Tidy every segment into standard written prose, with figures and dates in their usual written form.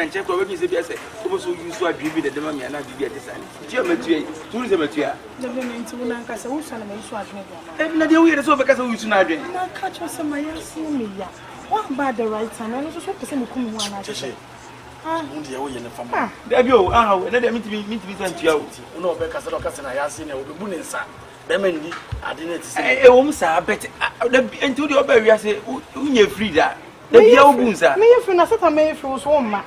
and check over his BS. Almost you saw a baby that the mommy and I be at the sun. Geometry, tourism material. The women to Lancaster, who son of my swag. And not the way it's over because of which not catch us some my see me. What bad the right time? I was just hoping to come one. Debut, let me meet me sent you. No, because I have seen a woman, sir. Bemendi, I didn't say, oh, sir, but until the other, I say, you're free that. The Yabunza. Me, if you not a may for woman.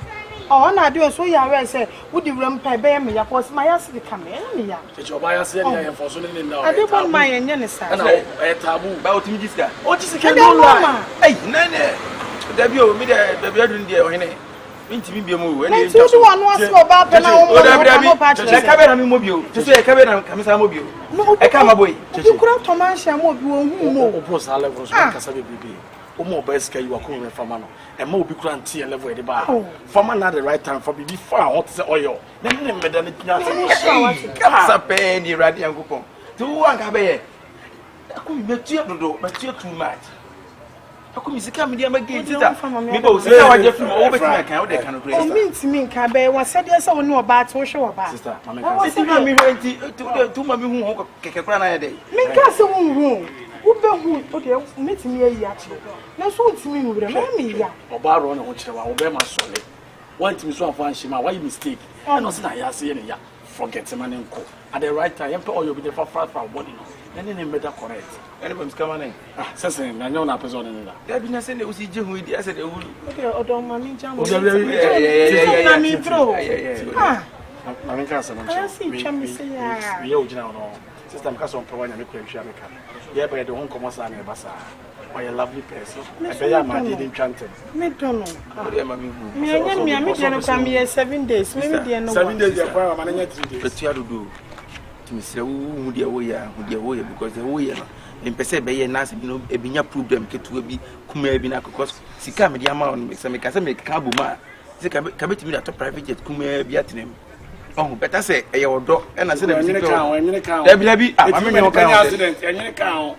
Oh, I do so. I say, would you run by me? Of course, my ass to come in. It's your bias, and for so now. I don't want my and a taboo about me. This guy. What is the camera? Hey, Nana, debut, me the bedroom, dear. Into me be a move. And you one was about the cabin mobile. To say a cabin and comes a mobile. No, I come away. You could have Thomas and more. Post our levels. Casabi baby. O more best you are calling for man. And more be granty and level at the bar. For man at the right time for be far what's the oil. Then remember that it comes up any radiant coupon. 2 1 cabe. I couldn't bet you but you're too much. How come you come here again? Me both say I just over my account. They cannot play. Mean to me, Cabe was said yes, I know about to show about. Sister, I was to Mammy who kick a crown a day. Make us a room. Okay, meet me a yacht. No, so it's me with a mammy. Or Baron, which I will bear my soul. Want me so far, Shima, why you mistake? I know, I see any forget the man and co. At the right time, or you'll be the far from body. Then in better correct. Anyone's coming in. Sensing, I know not person in that. There be nothing that was Jim with the asset. Okay, or don't mammy jump. Yeah, me throw. I can't see Chammy say, we owe now. System Castle Provide and make sure. Yeah, but I don't come as an ambassador. Why a lovely person. I bet my deed enchanted. Me don't know. Me and me come here 7 days. Maybe 7 days. But you do. To say, who dear way, because the way in Pese Bay and Nas, a binya prove them to be Kume because she come with the amount makes some cabuma. They come to me at a private jet Kume Vietnam. Oh, better say a your dog and I said, I'm in a count. There be accident and in a count.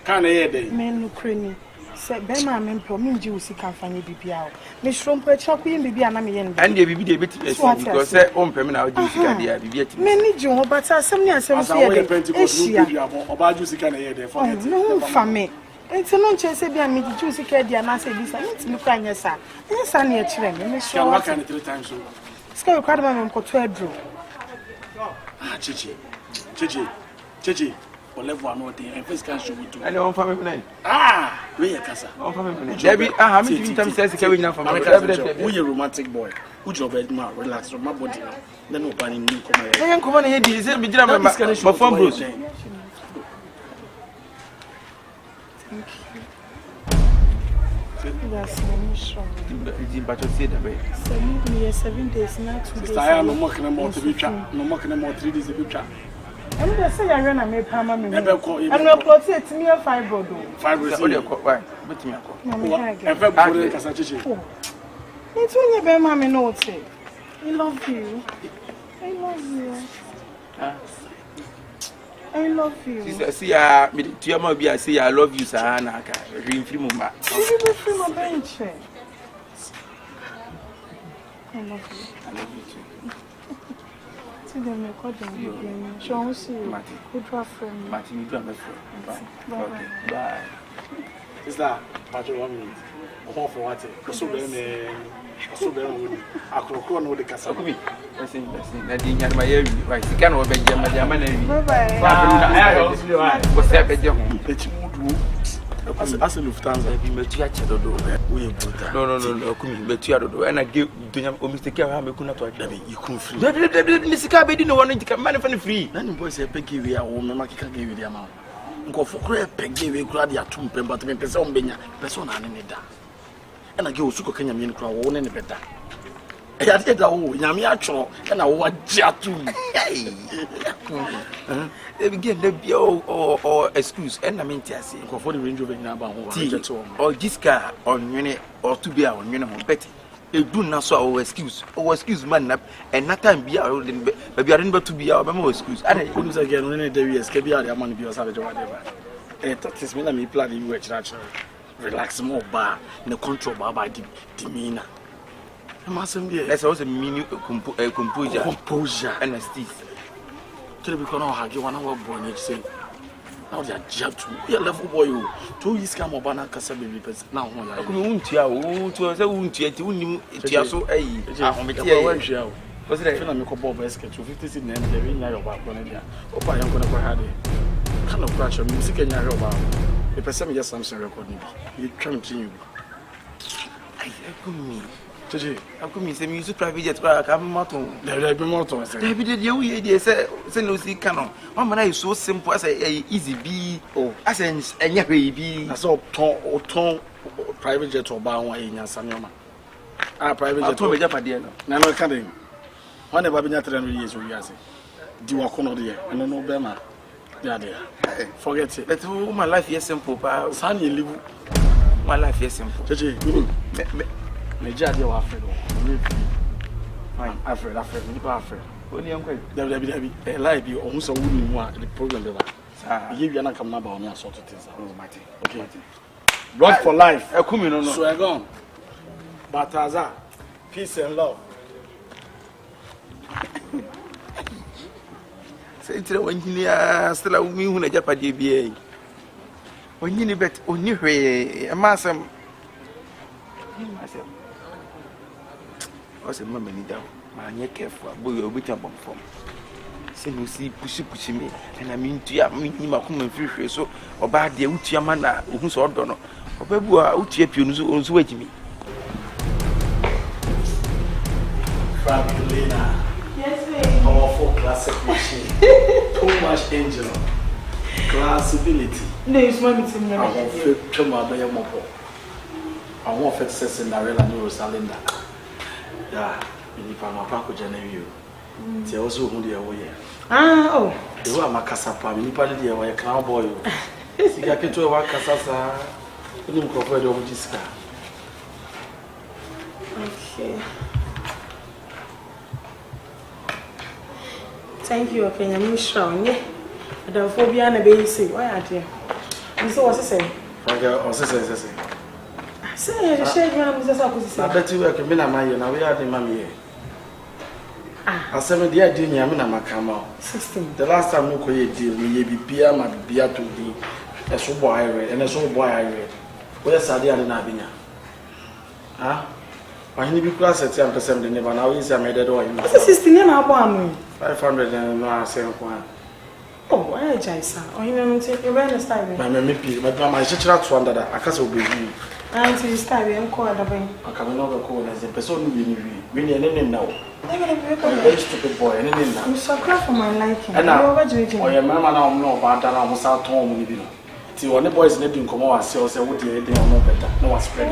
Can't hear them. Men look cranny. Said Bema and Promin Juicy can find you be out. Miss Rumper chopping be an Amian and the baby because their own permanent juicy many Joe, but some near some about juicy can hear them for no family. It's a non chance to be juicy candy and I say this. I need to look on your son. Yes, I need to miss your work and 3 times so. Scale cardamom for 12 drew. Chichi. Or level one more thing, and first can show it to. I know family name. We are Casa. Debbie, how many times says carrying out from we a romantic boy. Who your bed man, relax from my body. Then opening new command. I am coming here, is it? Be drama for phone booth. Thank you. But you see the way. 7 days now. 2 days. I am no more to be trapped. No more 3 days to be trapped. I'm going to say I run a map. I'm not going to say to me a fiber. Why? But me, it's when you bear mammy notes. I love you. I love you. I love you. See, I say I love you, Sana. Dream free mama. You free my bench. I love you. I love you too. Them recording you. Show see you. Good friend. Martin, you do my friend. Bye. Is that Patrick 1 minute? Come for what? So then, I could know the castle. Listen. I didn't my ear. Right, you can't obey German. Bye. What's that? As a Lufthansa, you met no, come met you, and I give Mr. Carham could not you couldn't free. Mr. Cabby didn't want to come money free. Then boys say, Peggy, we are home, Mamma can give you the amount. Go for crap, Peggy, we grab your tomb, but me person being persona in it. And I go Suko Kenya mean crowd, one any better. I had it all, Yamiacho, and I want Jatu. They begin to be or excuse, and I mean, Tessie, for the range of a number or this car on unit or to be our minimum Betty. They do not so excuse man up and not time be out, but we are able to be our more excuse. And I couldn't again when there is Kabia, money be or whatever. And that is when I plan you at relax more bar in the control bar by demeanor. Masem be. Let's also mini composure and steez. To be kono ha ge wana wa boy ni say. Now they are jacked. You level boy you. 2 years come obana kasa baby person. Now ho ya. Ko me untua o to say untua ti unim tia so ayi. Ahomete wa hwia o. Ko say feel na me ko ball basket 50 cedi na me dey nya yo ba ko na dia. Opa yan ko na ko ha dey. Kind of crash music nya yo ba. The person me just something record ni bi. You try to you. Ai ko me. Jeje, ako mi se mi use private jet kwa ka moto. There be moto say. There be dey we dey say no see canon. One man is so simple as easy be. Oh, as enya hwe bi. Na so ton private jet oba won enya sanyoma. Ah private jet. To me japade no. Na no ka dey. One never been 300 years we ase. Di wa kono dey. No no be ma. Yeah there. Forget it. But my life is simple pa. San ye live. My life is simple. Jeje, me jade wa Alfred. Fine, Alfred, me pa Alfred. Only am kwai. Dabi. Lie bi ohun so wuni mu a the problem be ba. Ye wi na kam na ba o me asort things. Oh, Mate. Okay. Blood for life. Ekumi no. So I gone. Bataza. Peace and love. Say tire wanyini a stella umi hu na japade bia yi. Wanyini bet oni hwe e ma asem. Ose mama ni down. Ma nye careful boy obi cha bom fom. Se no si pushi me na mi ntua mi ma kuma mfirihwe so oba de utua ma na ohun so odo no. Oba bu a utua pio no so wagimi. Fabulina. Yes, sir. Powerful classic machine. Too much engine. Classability. No, it's my meeting. I want to tell my boy mopo. I want to say Cinderella ni Rosalinda. Yeah, ni pa ma pa ko Janeiro. Ti o so hu de wo ye. Ah, oh. De wa makasa pa mi pa de wo ye clown boy o. Sika keto wa kasa sa. Ni mkrofo de o mu jiska. Okay. Thank you, okay. I'm strong. Yeah. The phobia na be say, why are you? You say what say? Okay, o say. Say, the shade man is just opposite. I bet you work me na my na we are the mommy here. Ah, Asem dia di nya me na makama. 16. The last time we ko ye deal me ye bibia ma bibia to di. Eso boy ire, and eso boy ire. We sade ade na abinya. Ah? Why ni bi kura set am person de never now is am dead or you. 16 na abo am. 500 and no asem kwa. Oh, why Jaisa? Oh, you know take you better style. Me pi, but my chira 200 akasa obewi. Auntie style em ko adaban. Aka me no be ko na the person no be ni we ni ene na wo. I'm Very stupid boy, ene na. so craft for my liking. And now, oh, your mama now no bad na mo sa ton mo ni bi no. Ti one boys na di nkomo wa se o se wo de dey no better. No was spread.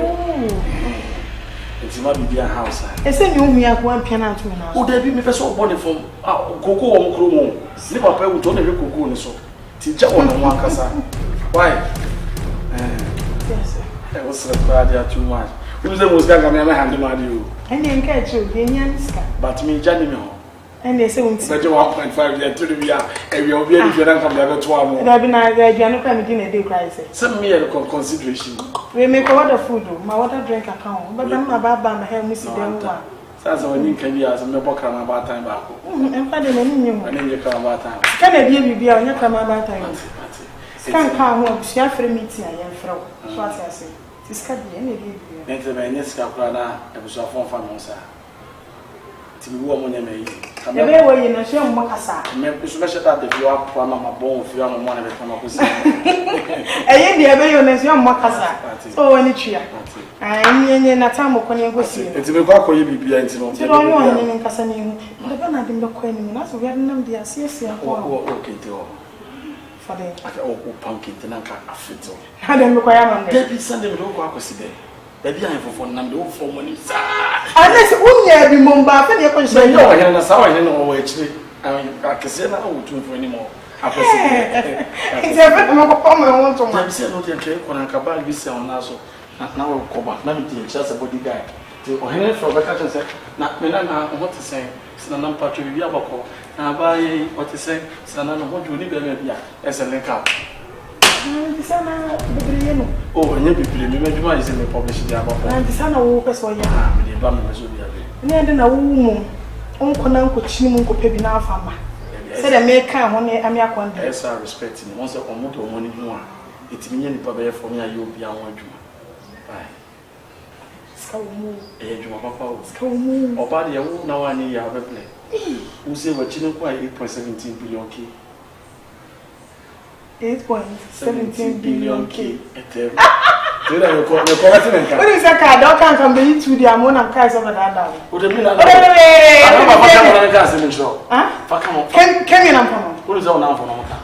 It's my baby house. I say you me akwa piano to me now. O dey bi me person born from koko wo mo kro mo. Ni papa e wo to na hwe koko ni so. Ti ja wona mo akasa. Why? Yes, sir. I was surprised too much. You say most guys me handle my you. And then catch you, Genyanska. But me jani me ho. And they say, "Won't But you 1.5 year to the year. And we will be if you don't come there to one more. there be na you no come in a day crisis. Send me a consideration. We make order food, my water drink account. But I'm about my hair, Miss Dem one. That's when you can be as a member come about time back. And find a new And then you come about time. Can I be on your come about time? Can come home, she have free meeting, I am from. So as I say, this can be any baby. Enter my next caprana, and was a phone from Monsa. To be woman, I may. The way you know, she won't Macassa. Maybe special that if you are one of my bone, if you are one of the come up with. And the way you know, young Macassa. Oh, any cheer. I mean, a time of when you go see it. It's a good for you, be anti. You don't know any Cassani. The Bernard didn't look when that's we had them the association. Okay, For the pumpkin, then I can't fit. how them require Debbie Sunday will go up today. Baby, I have for number for money. Unless only be Mumba, then you can say, No, I don't know actually. I can say now to anymore. It's a bit more common. I want to I'm saying, no, when I come back, we say on us. Now we'll come back. Let me teach just a body guy. To Henry from the catcher said, not me, what to say. Sanam Patrick, we have a call. Now, by what to say, Sanam, what you need as a link up. Sana bebree no. Oh, enye bebree me meduma is me publish the about. Sana wo pese ya. Me dey ba me so bia be. Ne de na wo mu. Onko na nko chini mu nko pe bi na afama. Say the make kan ho ne ami akonde. Yes, I respect him. Once omo to money ho a, etimi nye nipa be for me ayo bia ho adwuma. Ai. Ska wo mu. Adwuma papa o. Ska wo mu. Oba de wo na wa ni ya be play. Who say we chini ko 8.17 billion k. 8.17 billion k. Etem. Do that me correct me kan. What is that card? Don't come be to the amount of cars over that. O de mi na. Oh, wait. I don't know what I'm saying. Huh? Fuck am. Can you not come? What is all now for no ta?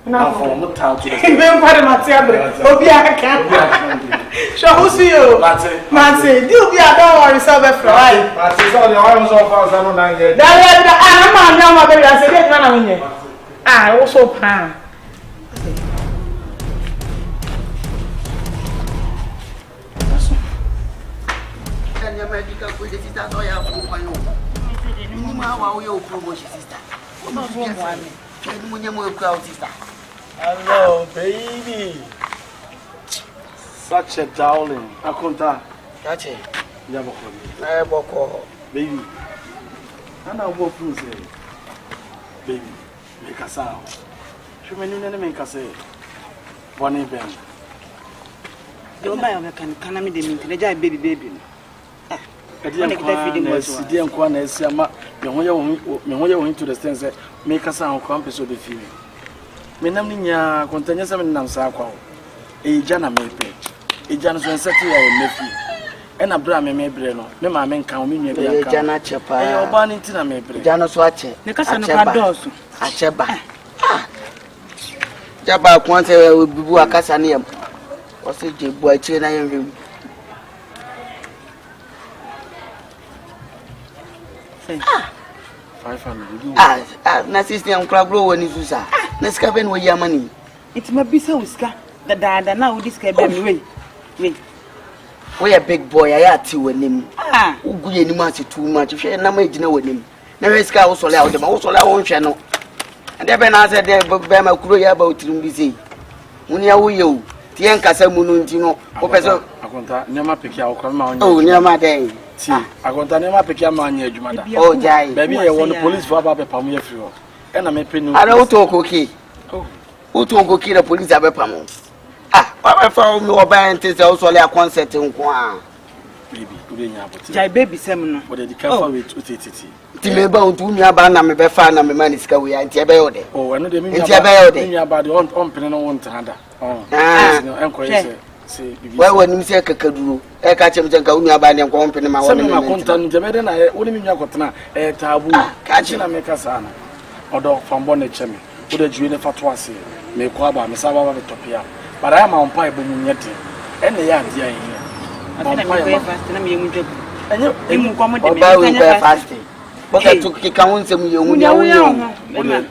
Now for no ta to the. Even part of my table. Obi aka. So who see you? Mate, do be a don't worry so be fly. Mate, so the oil so far so no na here. I'm my baby. I said it na me. Ah, also pan. Medical for the sister, so I have to go. You promotion sister. Sister. Hello, baby. Such a darling. Akunta. That's it. Yaboko. Baby. And I walk through say, baby, make a sound. Should we make a say? One event. Don't buy a can I meet the meeting? The baby. Dia nkwa na esi ama me ho ye to the stand say make us an kwa episode of film me nam ni nya kontanya se me nam sa kwa e ja na me pe e ja no so nseti ya mefi e na bra me bre no me ma me nkan o me nwa bia nkan e ja na chepa e oba ni ntina me bre ja no so ache Ne kasa no ka dosu acheba jaba kwa se bibu akasa ne yam o se je bu ache na yam 500 na sister am kra bro woni susa na ska ben wo yamani it ma bi se uska da na wo diska be me we a big boy aya ti wonim ugu yenim ase too much hwe na ma gina wonim na we ska wo sole a wo de ma wo sole a wo hwe no ande be na se de be ma kuro ya ba otirim bi sei muni ya wo ye o tie nkasa mu no nti no wo pese akonta nyama peki a wo kra ma onye oh nyama dey ti akonta nyama peki a ma onye adwuma da oh jai baby e won police for ba pam ye free ho e na me penu ara wo to koki wo to koki na police abepam wa be fa mi oba ente se wo sole a concert nko a baby ure nya aboti jai baby sem no wo de kafa we tutiti ti me ba untu nua ba na me be fa na me mani sika we anti ebe yo de oh eno de mi nua ba de on pene no won tanda enko yese se bibi wa nim se kakaduro e ka chem chem ka nua ba ne enko on pene ma won me konta no jebe de na wo ni mi nua kotena tabu ka chi na me kasa na odo fambo na cheme wo de juwe ne fato ase me ko aba me saba ba topia para ya ma on pa ebomu nyete ene ya ade ayi na me fast na me yemu dwabu enye emu ko mo de me ka nya fast boka tuki ka won sem ye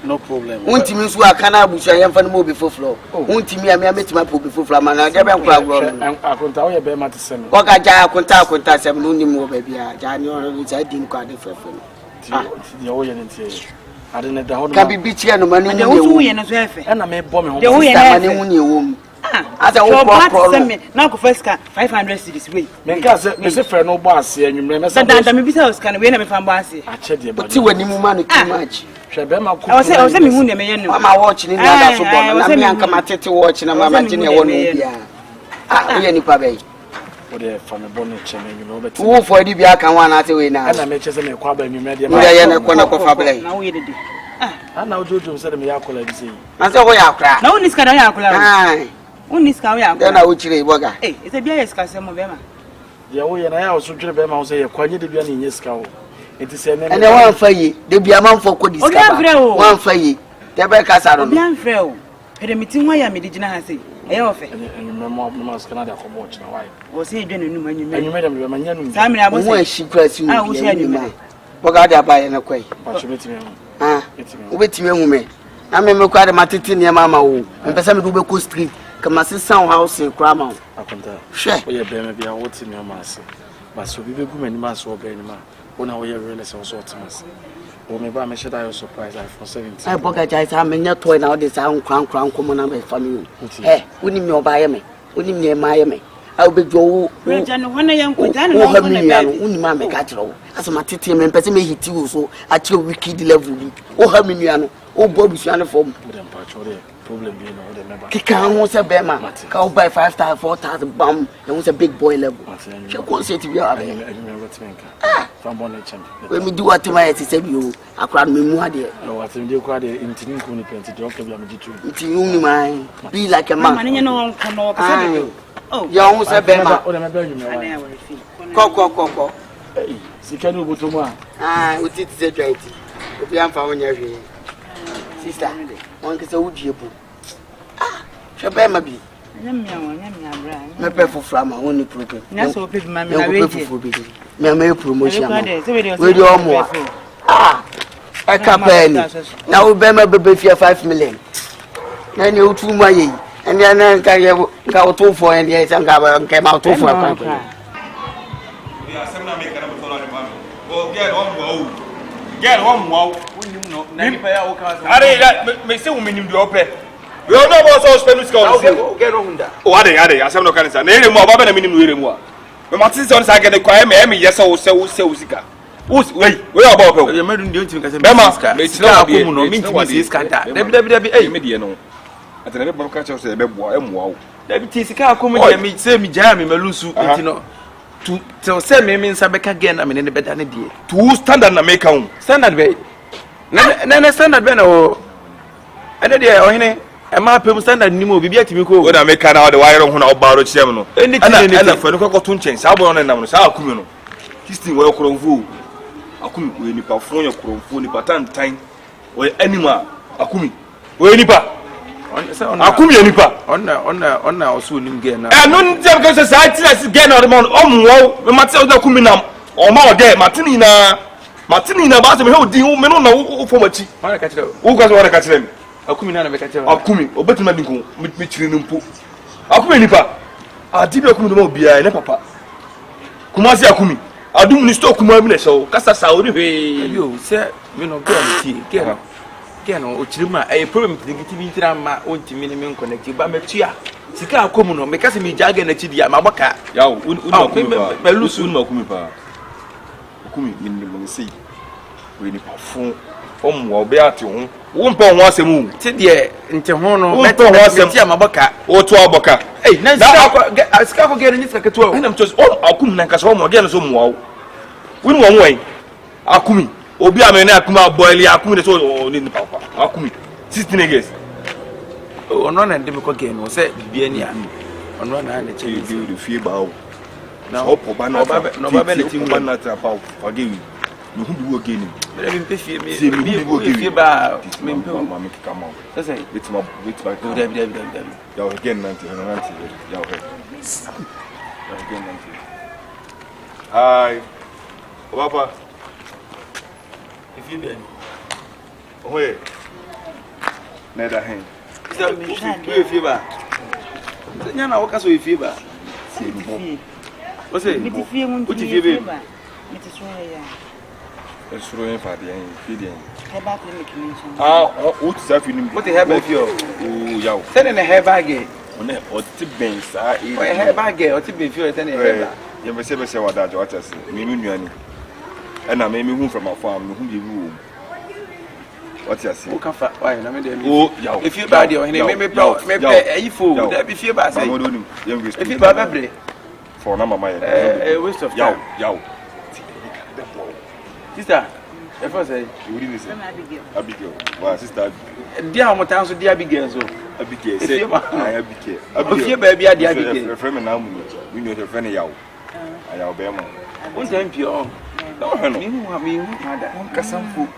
no problem untimi nso aka na abusu ya mfa no mo be foflo untimi ya me metima po be foflo ma na de be nkura gro akonta wo ye be ma te sem ko ka ja akonta sem no nim wo ba bia ja ni o za din ko ade fefo ti wo ye ne tie ade ne da ho ka bibi tie no mani de wo ye no so efe e na me bo me ho de wo ye na mani hu ni wo asa wo pro na ko first ka 500 cedis we me ka se me se fe no bo ase anwumre me da me bisa us kan we na me fa bo ase a che de ba ti wani mu ma no too much hwe be ma ko o se me hu ne me ye no ma watch ni na da so bo na me anka matete watch na mama gine wo no bia wo ye nipa be wo de fa me bo no che me anwumre obeti wo fo di bia kan wa na te we na na me che se me kwa ba anwumre de ma ye na ko na ko fa ble na wo ye de ana ojojo se de me yakola bi sei na se wo ya kra na wo ni ska da ya kula ai uni ska wo ya kula na wo chire boga ese bia ye ska se mo be ma ye wo ye na ya so twere be ma wo se ye kwanye de bia na nye ska wo enti se ne ene wan fa yi de bia man fo ko diska ba wan fa yi de be ka sa no bia nfre o pede miti nwa ya me di gina ha sei eye ofe enwumre mo ska na de akobo chi na why wo se edwe no num enwumre de me ma nya num sa me abo se wo shi kra si wo se enwumre boga da ba ye na kwai ba cho betime wo betime hu me na me me kwa de matete ne ma wo mpesa me do be ko street kama sisan house kra ma akonta hwe wo ye be me bia wo ti me ma ase ba so bi be gu mani ma so be ni ma wo na wo ye real se so otimas Oh, maybe I'm sure that you're surprised. I for 17. I apologize. I'm in your toy now. This I'm crown common number family. Hey, we need me buy me. We need me my. I'll be Joe. Regina, when I am good, I don't have me. Mamma Catro. As my titty and person may hit you so at your wicked level. Oh, how many ano? Oh, Bobby's uniform. Problem being all the member. Kikan was a bema. Cow by 5,000, 4,000 bomb. There was a big boy level. She won't say to you. From one champion. When we do what my said you, I cried me more dear. No, I think you cried in Tinini Plenty. Don't give you only mine. Be like a man. And you know, come over. Oh, you almost a bema. Coco. Hey, Sikano Butoma. Ah, we did the right. We are found your sister. One is a wood you. Ah, Shabema be. My pepper from my only program. That's what people may promotion. With your more. Ah, I can't. Now, Bema baby for 5 million. Then you 2 money. And then go 2 for and yes, and came out 2 for a country. We are seminar making a well, get on, wow. I may say women in the open. We all know about spend get on that. Oh, I have no cancer. Name more about a minimum more. The Martinsons are getting quiet, me, yes, or so, who's wait, we are about the men doing things. Bema, it's not a woman, means what is Kata. WWA, mediano. At the level of catchers, a boy, wow. David is a car coming to me, say me, Jammy, Melusu, to tell send me means I back again. I mean, in the bed, and a dear. 2 standard and make home. Standard way. Nana standard beno. And the dear, or any. A map of standard Nimo be yet to go. When I make an out the wire on our borrow Chemno. And the Fenco change, Sabon and Namus, our communal. He's still well crown. Akumi, we need California crown, fully pattern time. Or animal. Akumi. Where nipa? Akumi nipa. On our soon again. And none of society as again on the mount. Oh, Matilda Kumina. Or more there, Martinina, but me hold you men on for much. Who got what I catch them? Akumi, or better than me Trinumpu. Akumi nipa. I did not come to Mobia and Papa. Kumasi Akumi. I do minister Kumamina so, Cassa Saudi. You, sir, you know, Get no, Chima, a problem to get me drama, own to minimum connected by Metia. Sika Comuno, make us me jag and a chidia, Mabaka. Yaw, Melusu no Kumipa. Kumi minimum see. We need perform or be at you. Won't pay once a moon. Sit there into Hono, once a Mabaka or 12 Boca. Hey, now I scarf getting it like a 12. And I'm just all Akum like a home again. So, wow. Win one way. Akumi, Obia Mena Kuma boil Akumi or in the Papa. Akumi, 16 years. Oh, none and difficult game was said, Bienia. On one hand, the child do the fear bow. Now, Papa, no, one not about forgive you. You who again. Let me pay me. See me go about me come out. That's it. It's my Y'all again, Nancy. Y'all again, Nancy. Hi, Papa. If you been, wait. Neither hand. You fever. You know what can we fever? What's it? What you fever? It's ruined for the feeding. What's that? What they have of you? Oh, yeah. Send in a hair bag. On it, or tip banks. I hair bag or tip if you're sending a you ever say what that what I say. Mimi, and I made me home from my farm. Who you room? What's your say? Oh, yeah. If you bad, you're maybe a fool. If you're bad, if you're bad, for number my waste of yow. Sister, if I say, you didn't say Abigail. Well, sister, dear, I'm town to the Abigail. So, Abigail, say, Abigail. Abigail, baby, I did a friend and now we know your friend. Yow. I obey my one time pure. Don't I mean, one Cassam food.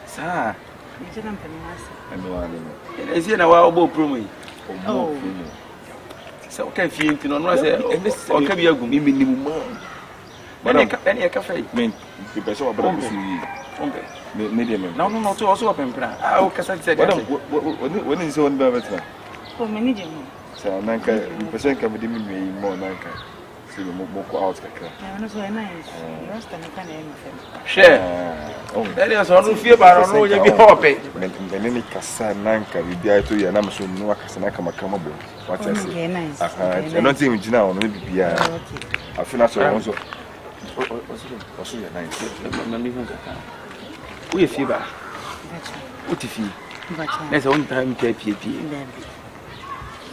Sir, is here now about promo. Oh, so can feel to know, and this or can be a good minimum. But any cafe, mean, the best of a medium. No, to also open plan. How can I say, when is one better? For many, so Nanka, percent can be more Nanka. See the moko out kakra. No so nice. Rasta me kan e me. Share. That is on fear ba no you be hope. Men ni kasa nanka bibia to ya na so no akasa na kama kama bo. What I say? Nice. I don't think we now no bibia. I feel so also. Also ya nice. Na mi hu ka. We fear ba. What if you? Let's on time pie.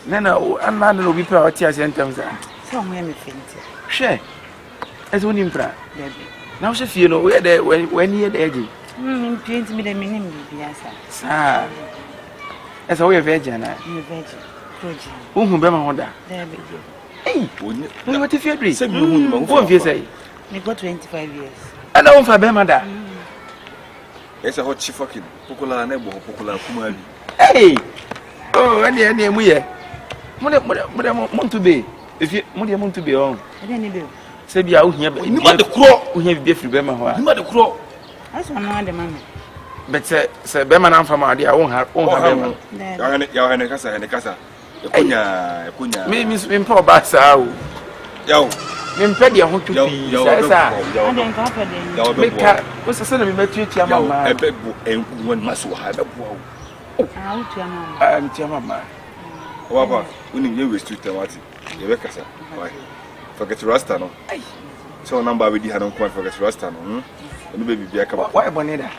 Nana anna no bi pra oti asentam sa. So mo me fenti. Share. As one impra. Now she feel no where the when you the edge. Paint me the minim bibia sa. Sa. As we virgin na. Me virgin. Proji. Who be ma hoda. There be. Hey. No what if you agree? Say me who Who fit say? Me got 25 years. And I won't for be ma da. It's a hot fucking pokola na ebo pokola kuma bi. Hey. Oh, any mu ye. Mo to be. If you mo to be on. I don't need. Say bia wo hia Ni ma de kro. Wo hia bi free be ma ho a. Ni ma de kro. That's one of the man. But say be ma na mfa ma dia won ha be ma. Ya hene kasa. Ekunya. Me mpa ba sa o. Yo. Me mpa dia ho tupi. Sa. I don't go for them. Yo Me ka wo se na me metuatua mama. Ebe bu enwon maso ha ebe bu awo. Ah, what your mama? Tia mama. Waba, unim ye waste tamati. Ye be kasa. Why? Forget Rasta no. So number we di ha no kwa forget Rasta no. Onu baby bia ka ba. Why boneda?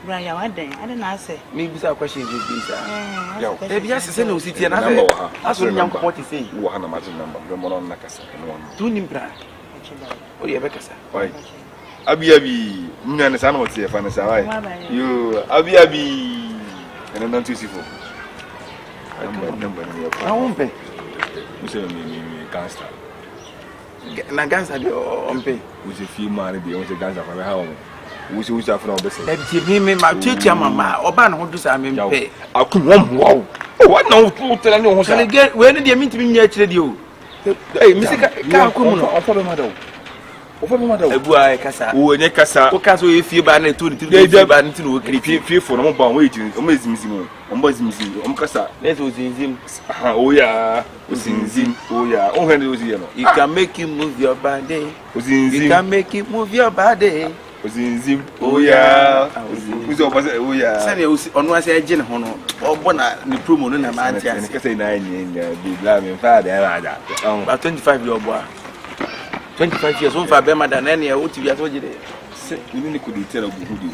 Brian, what then? I don't know say. Me bisa question bi bisa. Yo. E bia se na ositi na say. Aso nyam ko poti say. Wo ha na ma number. Be mo na kasa no. Tu nimbra. O ye be kasa. Why? Abi mnyane sana mo tie fa na sa why? Yo, abi. Eno non tu sifo. Number ni ya. Na won pe. Use me gangster. Na gangster de on pe. Use fi man de use gangster fa me ha o. Use afuna obese. E bi me ma tuatua mama oba na ho do sa me pe. Akum won wow. Oh, what now to tell any ho sa. Kale get we ne de mintimi nya kire de o. Eh misika ka akum no. Ofo be madam. Ofo be madam. Ebu ai kasa. O enye kasa. O kasa o ye fie ba na to ni fie ba ni no kire fie fo no mo ba we jin o mo ezimizim o mo ezimizim o mo kasa. Let's o zinzim. Aha o ya o zinzim o ya o hande o zi no. You can make you move your body. O zinzim. You can make you move your body. O zinzim o ya o zi o ba se o ya. Sani o si onu ase agye ne ho no obo na ni promo no na ma anti ase. Kasa ina nya bi bla me fa da ba da. Ba 25 year obo. 25 years on fa be ma da na ne o ti bia so gide. Se ni ni ko di tell go hu di.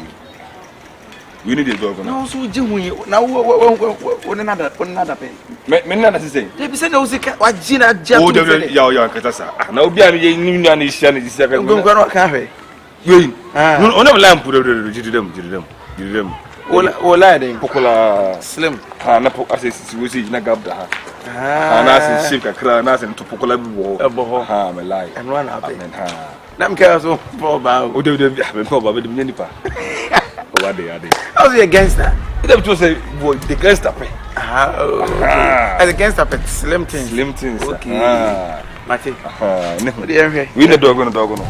We need a dog Na so ji hu yi na wo ne nada pe. Me na se say. Dey be say o si ka wa ji na ja O de ya kata sa. Na obi a me ni na ni sia ka. Ngongo no ka hwe. Yoyin. No na lamp jiridem. Ola den. Pokola Slim. Na po assist we see na gabda ha. Na se shape kakra na se to pokola bi wo. Ebo Ha me lie. And run up. Ha. Na me ka so for ba. O de me ko ba be dem nipa. O wa de. How's he against that? Dem to say boy the gangster pe. As against that slim things. Okay. Mate. Ha. Ne. We need dog no.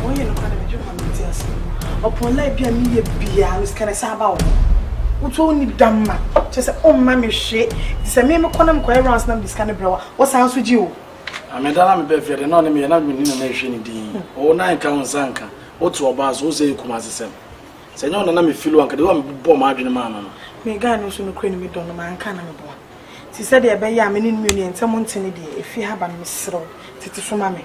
When you look at the job, upon life, be a me be I was kind of about. What's only damn, just a oh, mammy shit. It's a meme economy around some this kind of bro. What's house with you? I mean, I'm a better than me, and I've been in a nation. Oh, 9 counts, Zanka. What's your boss? Who's a Kumazisem? Say, no, and I'm feel one could bomb margin man. Me guy knows no crane me don't know man can boy. She said, I bet I'm in million and someone tell me if you have a miss row, Tito mammy.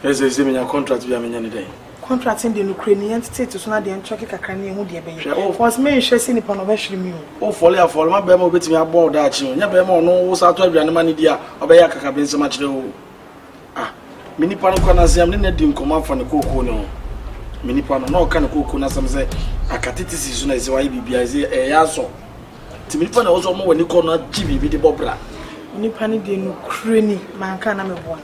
Yes, there's a contract we have in any day. Contracting the Ukrainian state to Sona and Chucky Crani who dear baby. Was me chasing upon a vegetable. Oh, for my bemo betting about that. You never know what's out of your money, dear, or Bayaka been so much. Ah, Mini Panoconazam didn't come out from the cocoa. No, Mini Pano, no kind of cocoa, some say a catitis is soon as I be as a yaso. Timipana also more when you call not Jimmy with the Bobra. Nipani de Ukraine, man can I'm a one.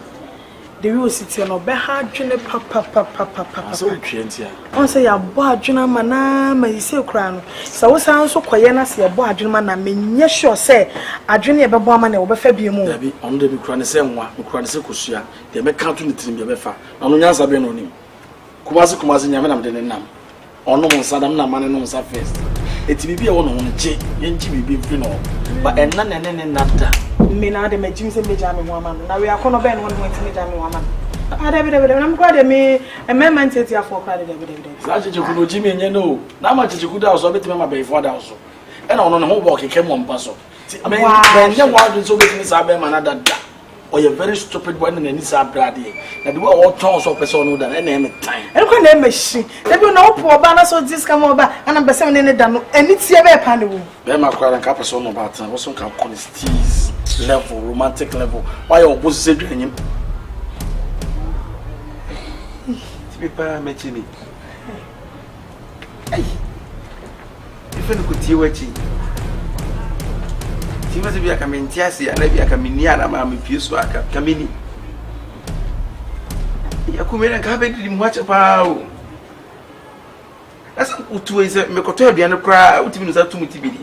The real city no be hard dwene papa so twenty on say ya bo adwena mana ma yise kra no sa wo san so koye na se ya bo adwena na menye sure say adwene e be bo ama na wo be fa bi mu dabi on de bi kra ne se nwa me kra ne se kosua de me ka to ne tirim be fa na no nyansa be no nim kumazi nyame na me de ne nam ono mo nsa dam na mane no nsa first eti bibi e wo no nche yenji bibi mfi no ba enna ne nada me na de majim se meja me ho amano na we akono be no ho enti meja me ho amano ada be na mko de me emema nteti afọ kwa de sa cheche ku no jimi enye no na ma cheche ku da so beti me ma be fo da so e na ono no ho bo keke mo mpa so me nye wa do so beti ni sa be ma na dada or you very stupid boy na ni sa brade na de wo ton so person no da na em time e ko na machine de bi na opo oba na so disca mo ba ana be se ne da no eni tie be pa ne wo be ma kwara nka person no ba tan wo so nka honesties level romantic level why you boss say dwanyim ti pa mechini ai ife no kutie wachi ti ma se bia ka mentiasi ana bia ka minia na ma me pie so aka kamini ya kumena ka be di mu acha pa o asa utuwe se me koto aduane kra utimi no sa tumu tibidi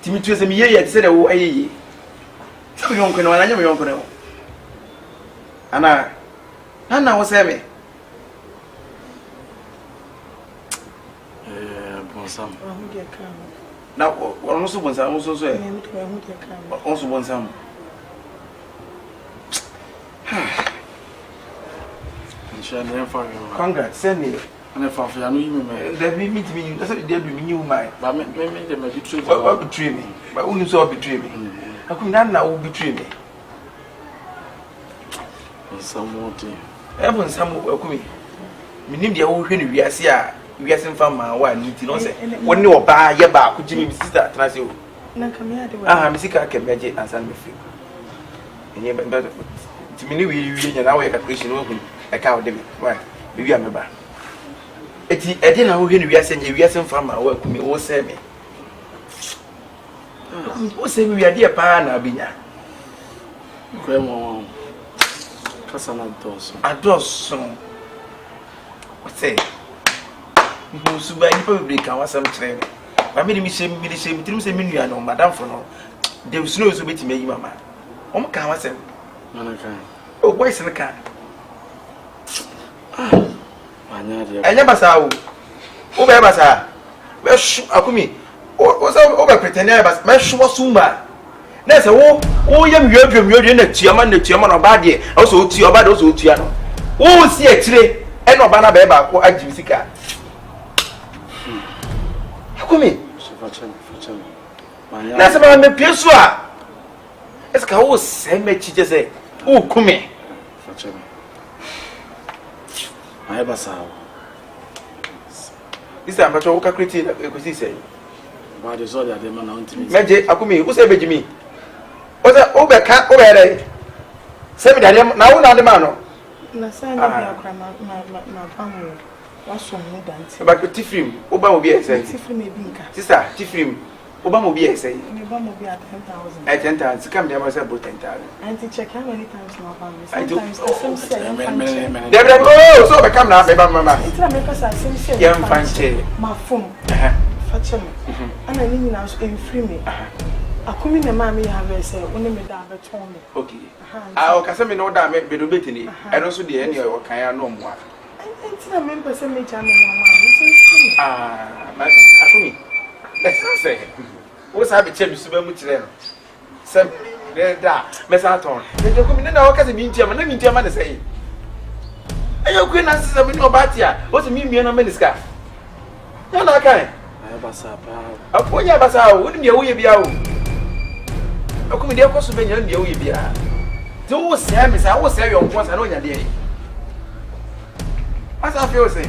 timi tuwe se mi yeye ti se de wo ayeye se mi yonko na anya mi yonko na ana wo se me bonsam na wo no so bonsam wo so so e wo so bonsam inshallah fa congrats send me ana fa fa no yimi me da bi meet me that's the do me new my ba me de me betray what betray me but who so betray me akun na wo betray me somewhat ebon sam akumi minim de wo hwe ne wiase a wiase mfa ma wa ni ti no se woni oba ye ba ko jimi sister transe o na kamia de wa mi sika ke meje ansan me fi enye ba ti mini wi nya na wo ye calculation wo kun e ka wo de me wa bi wi ameba eti ede na wo hwe ne wiase nya wiase mfa ma wa akumi wo se me wo se mi wi ade pa na binya ko mo kasa na adoso what's musu ba ni pa bi kan wasam kire me ba me mi shem tirim se minua no madam fo no de snow so beti meyi mama o kan wasam na kan o boys ne kan anya de anya basa o be basa be shu akumi o so o be pretend ya basa me shu wasumba na se wo yam wiadwam na tuama no ba de o so tuya ba de o so tuya no wo si akire e no ba na be ba ko agim sika akumi so fachan manya na se ba me pie so a eska wo se me chije se o kumi fachan ai basa isa ambacho wo calculate ko si se ba de so de ma na ontimi meje akumi wo se bejimi o be ka o be re se bi dade na wo na de ma no na sa nya bi akra na famu waso mu danti ba ko tifrim o ba mo bi ese tifrim e bi nka sister tifrim o ba mo bi ese me ba mo bi at 10,000 10,000 come there myself about 10,000 auntie check how many times na family sometimes the same say I'm fine there oh so be come na be ba mama it's not because I same say I'm fine my phone fachem ana ni na so free me akumi na ma me have say oni me da beton me okay o ka se me no da me be do betini e no so de ene o kan ya no mo a it's not me person me jam me mama ma akumi let's say wo sa be che bi su ba mu kire no se de da me sa ton de akumi na o ka se mi ntia ma na mi ntia ma de sei ayo ku na se me no ba tia o se mi mi na me niska ya na kan ai basa pa akonya basa wo ni wo ye bia o akumi de ko so be nya ni wo ye bia ti wo se me sa wo se yo nko sa na onya de asa fi o se